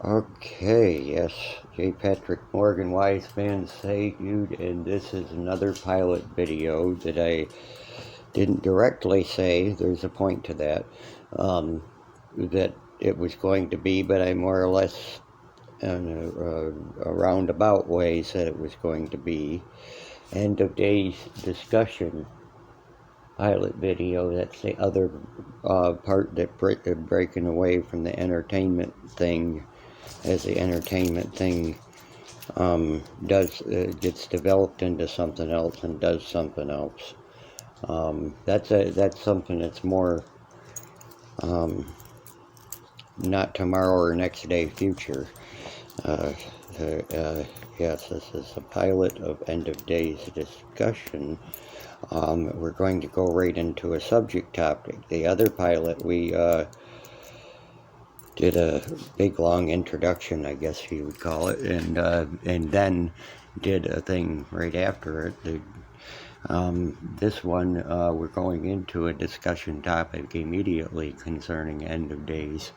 Okay, yes, J. Patrick Morgan, wise man say you, and this is another pilot video that I didn't directly say. There's a point to that, that it was going to be, but I more or less, in a roundabout way, said it was going to be. End of days discussion pilot video. That's the other part that breaking away from the entertainment thing, as the entertainment thing gets developed into something else and does something else. That's something that's more not tomorrow or next day future. Uh, yes, this is a pilot of end of days discussion. We're going to go right into a subject topic. The other pilot, we did a big long introduction, I guess you would call it, and then did a thing right after it. This one, we're going into a discussion topic immediately concerning end of days.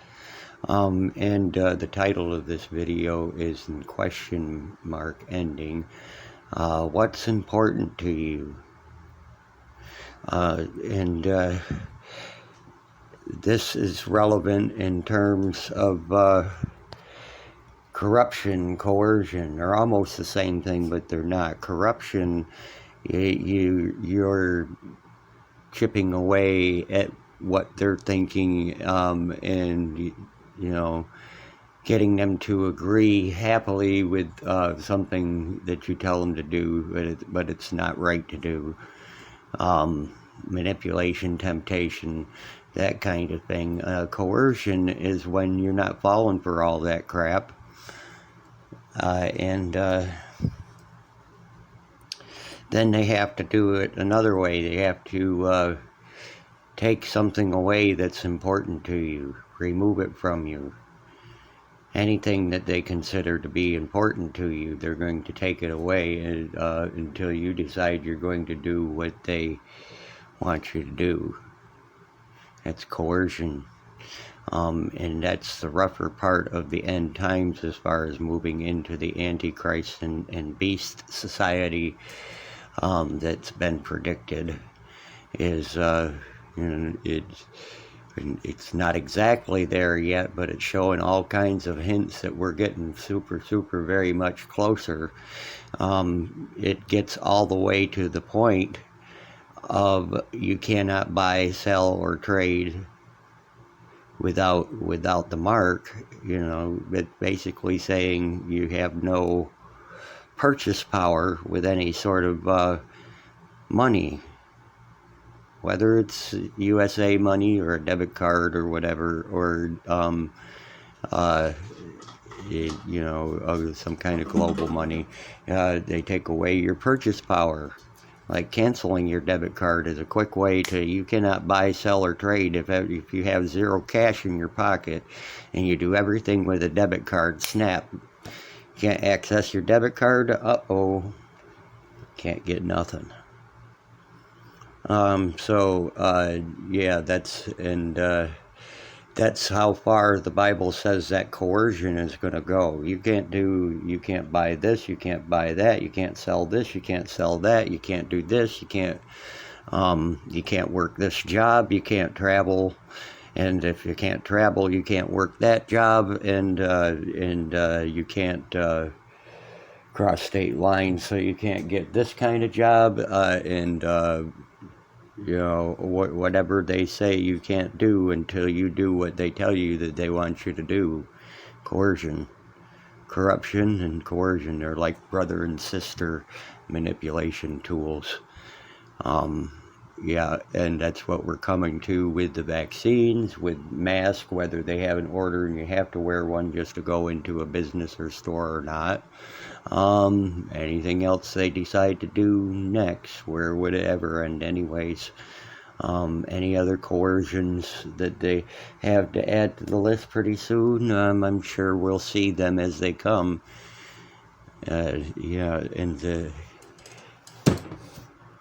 The title of this video is in question mark ending. What's important to you? This is relevant in terms of corruption, coercion. They're almost the same thing, but they're not. Corruption, you're chipping away at what they're thinking, and getting them to agree happily with something that you tell them to do, but it's not right to do. Manipulation, temptation, that kind of thing. Coercion is when you're not falling for all that crap. Then they have to do it another way. They have to take something away that's important to you, remove it from you. Anything that they consider to be important to you, they're going to take it away until you decide you're going to do what they want you to do. That's coercion. And that's the rougher part of the end times as far as moving into the Antichrist and beast society that's been predicted. Is it's not exactly there yet, but it's showing all kinds of hints that we're getting super very much closer. It gets all the way to the point of you cannot buy, sell, or trade without the mark. It's basically saying you have no purchase power with any sort of money, whether it's USA money or a debit card or whatever, or some kind of global money. They take away your purchase power. Like canceling your debit card is a quick way to, you cannot buy, sell, or trade if you have zero cash in your pocket and you do everything with a debit card. Snap. Can't access your debit card. Uh-oh. Can't get nothing. Yeah, that's how far the Bible says that coercion is going to go. You can't buy this, you can't buy that, you can't sell this, you can't sell that, you can't do this, you can't work this job, you can't travel, and if you can't travel, you can't work that job, and you can't cross state lines, so you can't get this kind of job, whatever they say you can't do until you do what they tell you that they want you to do. Coercion. Corruption and coercion are like brother and sister manipulation tools. And that's what we're coming to with the vaccines, with masks, whether they have an order and you have to wear one just to go into a business or store or not. Anything else they decide to do next, where would it ever end anyways? Any other coercions that they have to add to the list pretty soon, I'm sure we'll see them as they come.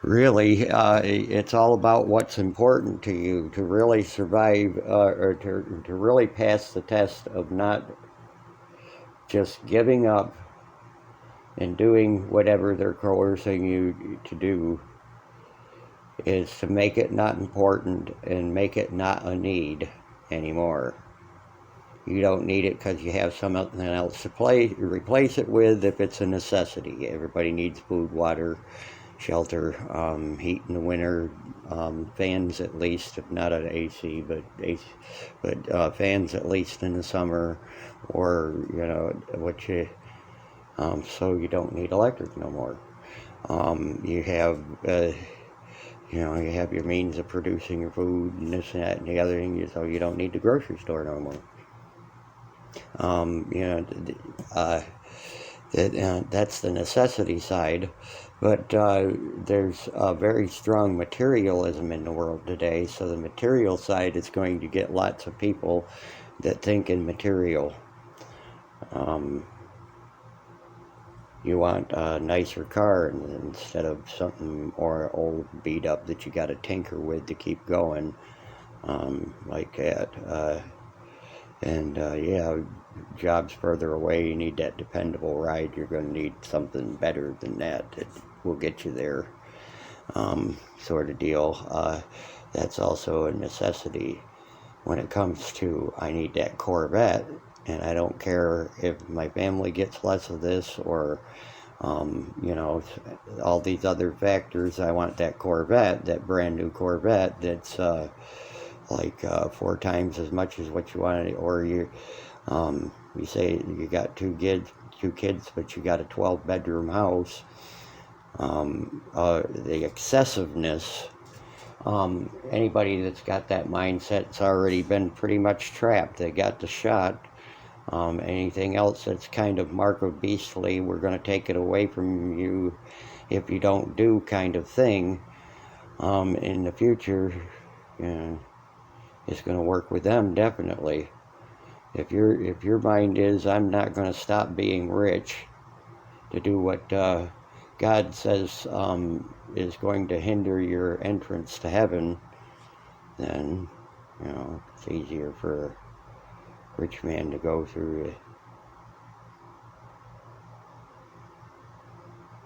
Really, it's all about what's important to you to really survive, or to really pass the test of not just giving up and doing whatever they're coercing you to do is to make it not important and make it not a need anymore. You don't need it because you have something else to replace it with if it's a necessity. Everybody needs food, water, shelter, heat in the winter, fans at least, if not an AC, but fans at least in the summer, or so you don't need electric no more. You have you have your means of producing your food and this and that and the other thing, so you don't need the grocery store no more. That's the necessity side, but there's a very strong materialism in the world today, so the material side is going to get lots of people that think in material. You want a nicer car instead of something or old beat up that you got to tinker with to keep going, like that. Jobs further away, you need that dependable ride. You're going to need something better than that will get you there, sort of deal. That's also a necessity when it comes to, I need that Corvette, and I don't care if my family gets less of this or, all these other factors. I want that Corvette, that brand new Corvette that's 4 times as much as what you wanted, or you say you got two kids, but you got a 12-bedroom house. The excessiveness. Anybody that's got that mindset's already been pretty much trapped. They got the shot. Anything else that's kind of mark of beastly, we're going to take it away from you if you don't do kind of thing. In the future, it's going to work with them definitely. If your mind is, I'm not going to stop being rich to do what God says is going to hinder your entrance to heaven, then it's easier for a rich man to go through it.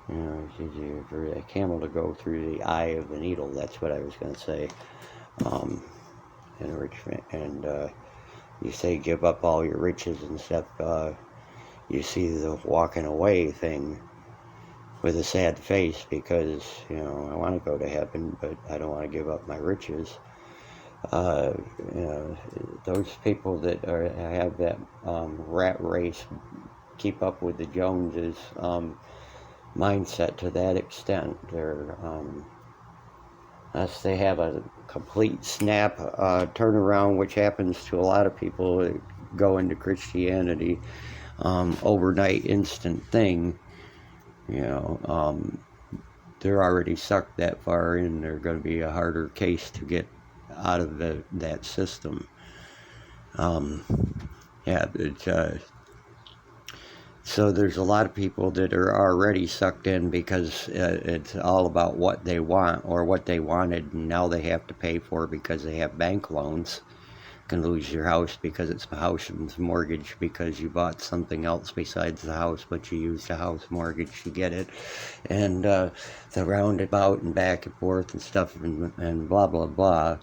It's easier for a camel to go through the eye of the needle. That's what I was going to say. And a rich man, and you say give up all your riches and stuff. You see the walking away thing with a sad face because I want to go to heaven, but I don't want to give up my riches. Those people that have that rat race, keep up with the Joneses mindset to that extent. They're unless they have a complete snap turnaround, which happens to a lot of people that go into Christianity, overnight instant thing. They're already sucked that far in. They're going to be a harder case to get out of that system. So there's a lot of people that are already sucked in because it's all about what they want or what they wanted, and now they have to pay for it because they have bank loans. You can lose your house because it's a house mortgage because you bought something else besides the house, but you used a house mortgage to get it, and the roundabout and back and forth and stuff and blah blah blah,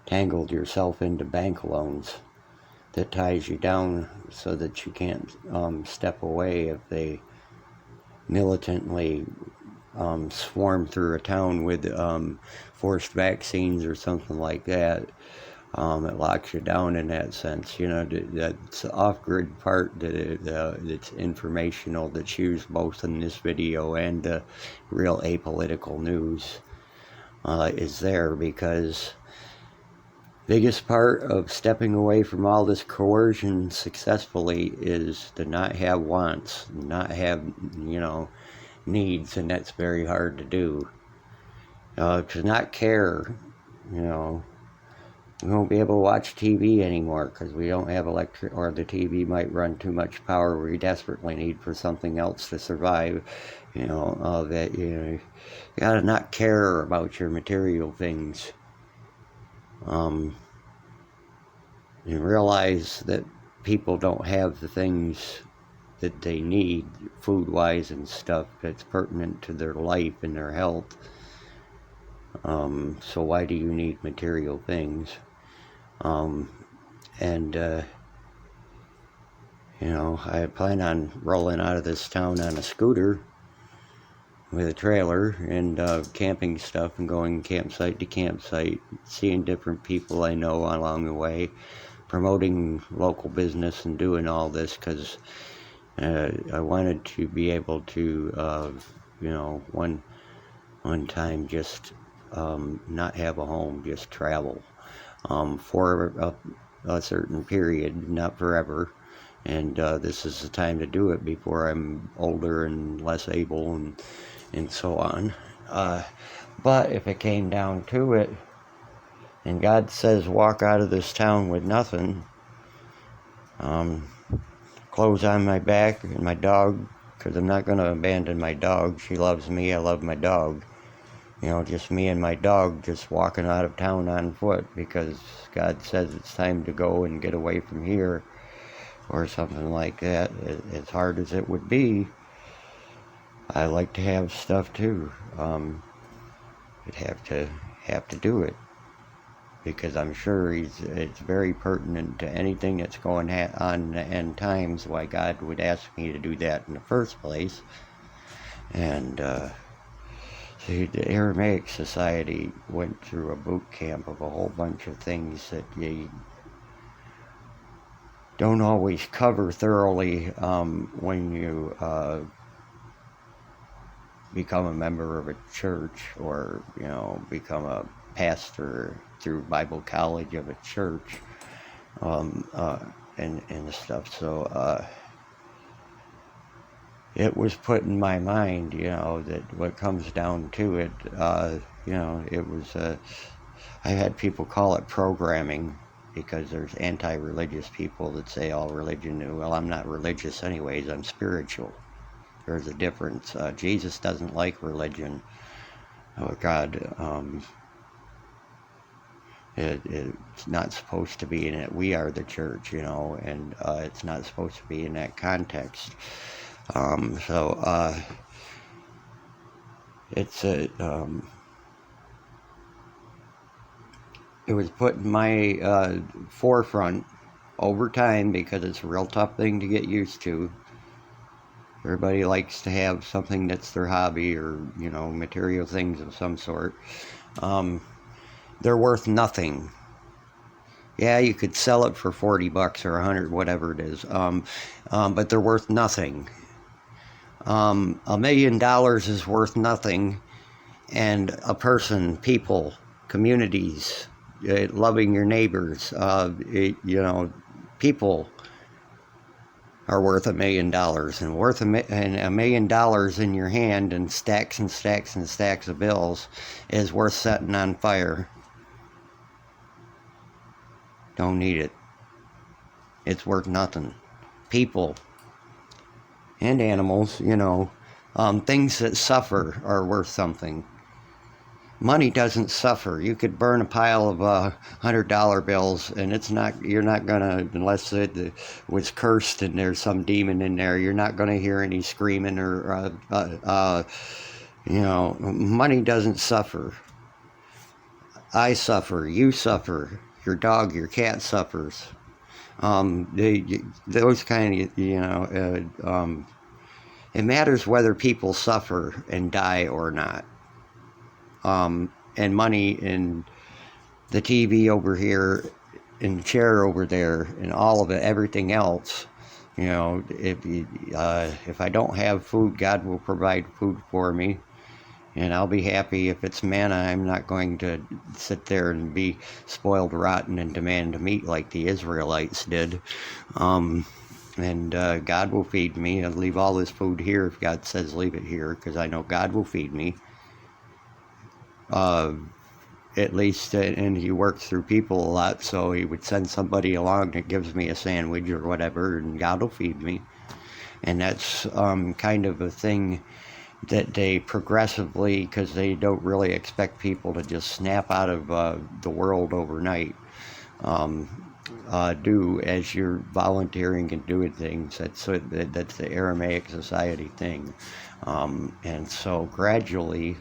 tangled yourself into bank loans that ties you down so that you can't step away if they militantly swarm through a town with forced vaccines or something like that. It locks you down in that sense. That's the off-grid part that's informational, that's used both in this video and the Real Apolitical news is there because biggest part of stepping away from all this coercion successfully is to not have wants, not have, needs, and that's very hard to do. To not care, we won't be able to watch TV anymore because we don't have electric, or the TV might run too much power we desperately need for something else to survive. You gotta not care about your material things. and realize that people don't have the things that they need food-wise and stuff that's pertinent to their life and their health. So why do you need material things? You know, I plan on rolling out of this town on a scooter with a trailer and camping stuff and going campsite to campsite, seeing different people I know along the way, promoting local business and doing all this because I wanted to be able to, you know, one time just not have a home, just travel for a certain period, not forever. And this is the time to do it before I'm older and less able and so on. But if it came down to it, and God says walk out of this town with nothing, clothes on my back and my dog, because I'm not going to abandon my dog. She loves me, I love my dog. You know, just me and my dog just walking out of town on foot because God says it's time to go and get away from here or something like that. As hard as it would be, I like to have stuff too. You'd have to do it because I'm sure it's very pertinent to anything that's going on in the end times why God would ask me to do that in the first place. And see, the Aramaic society went through a boot camp of a whole bunch of things that you don't always cover thoroughly when you become a member of a church or, you know, become a pastor through Bible college of a church and stuff. So it was put in my mind, you know, that what comes down to it, you know, it was, I had people call it programming because there's anti-religious people that say all religion, well, I'm not religious anyways, I'm spiritual. There's a difference. Jesus doesn't like religion. Oh, God, it's not supposed to be in it. We are the church, you know, and it's not supposed to be in that context. It's a, it was put in my forefront over time because it's a real tough thing to get used to. Everybody likes to have something that's their hobby or, you know, material things of some sort. They're worth nothing. Yeah, you could sell it for $40 or $100, whatever it is, but they're worth nothing. $1 million is worth nothing, and a person, people, communities, loving your neighbors, you know, people are worth $1 million, and worth $1 million in your hand and stacks and stacks and stacks of bills is worth setting on fire. Don't need it. It's worth nothing. People and animals, you know, things that suffer are worth something. Money doesn't suffer. You could burn a pile of $100 bills, and it's not. You're not gonna, unless it was cursed and there's some demon in there. You're not gonna hear any screaming or, you know, money doesn't suffer. I suffer. You suffer. Your dog, your cat suffers. Those kind of, you know. It matters whether people suffer and die or not. And money and the TV over here and the chair over there and all of it, everything else, you know, if I don't have food, God will provide food for me, and I'll be happy. If it's manna, I'm not going to sit there and be spoiled rotten and demand meat like the Israelites did. And God will feed me. I'll leave all this food here if God says leave it here, because I know God will feed me. At least, and he works through people a lot, so he would send somebody along that gives me a sandwich or whatever, and God will feed me. And that's kind of a thing that they progressively, because they don't really expect people to just snap out of the world overnight. do as you're volunteering and doing things. That's the Aramaic society thing. And so gradually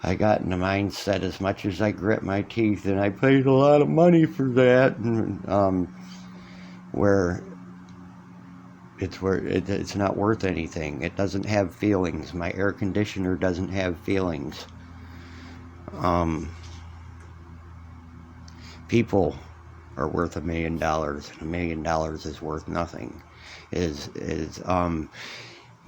I got in the mindset, as much as I grit my teeth, and I paid a lot of money for that, and where it's not worth anything. It doesn't have feelings. My air conditioner doesn't have feelings. People are worth $1 million. $1 million is worth nothing.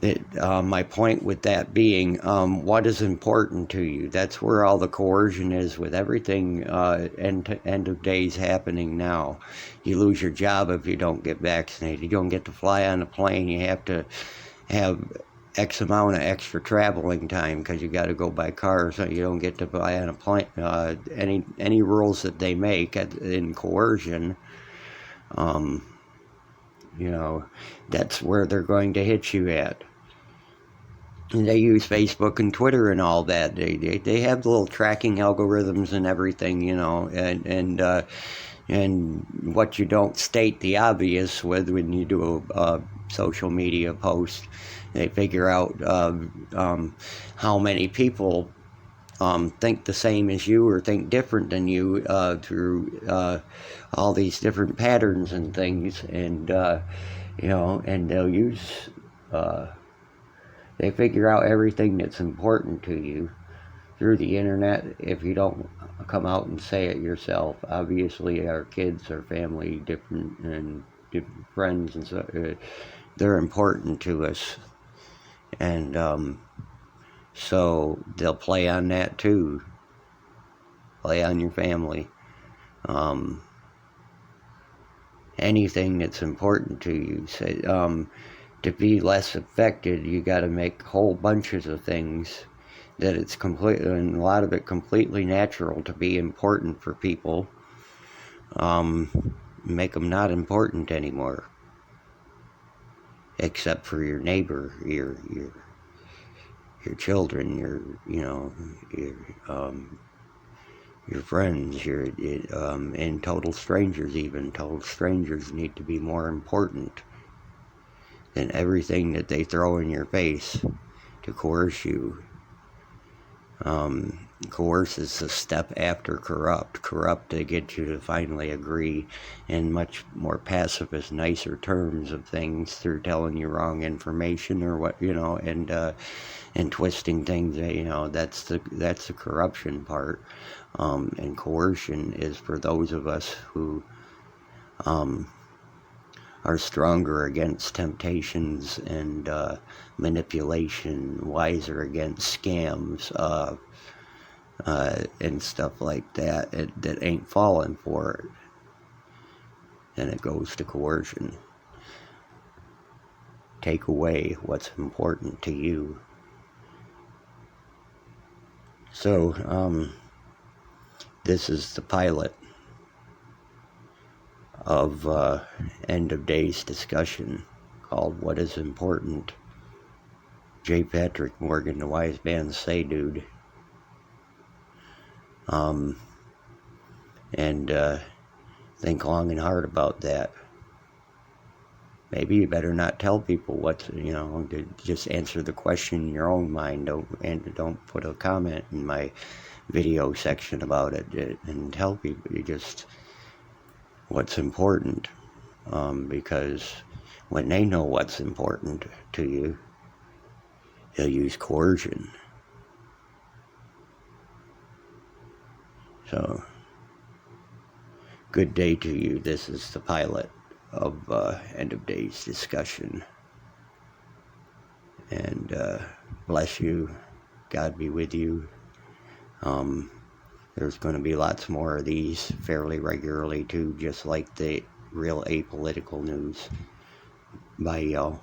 My point with that being, what is important to you? That's where all the coercion is with everything. End of days happening now. You lose your job if you don't get vaccinated. You don't get to fly on a plane. You have to have X amount of extra traveling time because you got to go by car, so you don't get to fly on a plane. Any rules that they make in coercion, that's where they're going to hit you at. And they use Facebook and Twitter and all that. They have the little tracking algorithms and everything, and what you don't state the obvious with when you do a social media post. They figure out how many people think the same as you or think different than you through all these different patterns and things, and and they'll use. They figure out everything that's important to you through the internet if you don't come out and say it yourself. Obviously, our kids, our family, different friends, and so they're important to us, and so they'll play on that too. Play on your family. Anything that's important to you. Say, to be less affected, you got to make whole bunches of things that it's completely, and a lot of it completely natural to be important for people. Make them not important anymore, except for your neighbor, your children, your friends, and total strangers. Even total strangers need to be more important than everything that they throw in your face to coerce you. Coerce is a step after corrupt. Corrupt to get you to finally agree in much more pacifist, nicer terms of things through telling you wrong information or what, and twisting things. That's the corruption part. And coercion is for those of us who are stronger against temptations and manipulation, wiser against scams, and stuff like that, that ain't falling for it. And it goes to coercion. Take away what's important to you. So, this is the pilot of end of days discussion called What is Important. J. Patrick Morgan, the wise man say, dude. And think long and hard about that. Maybe you better not tell people what, just answer the question in your own mind. Don't put a comment in my video section about it and tell people just what's important, because when they know what's important to you, they'll use coercion. So, good day to you. This is the pilot of end of days discussion, and bless you. God be with you. There's going to be lots more of these fairly regularly too, just like the Real Apolitical news. Bye, y'all.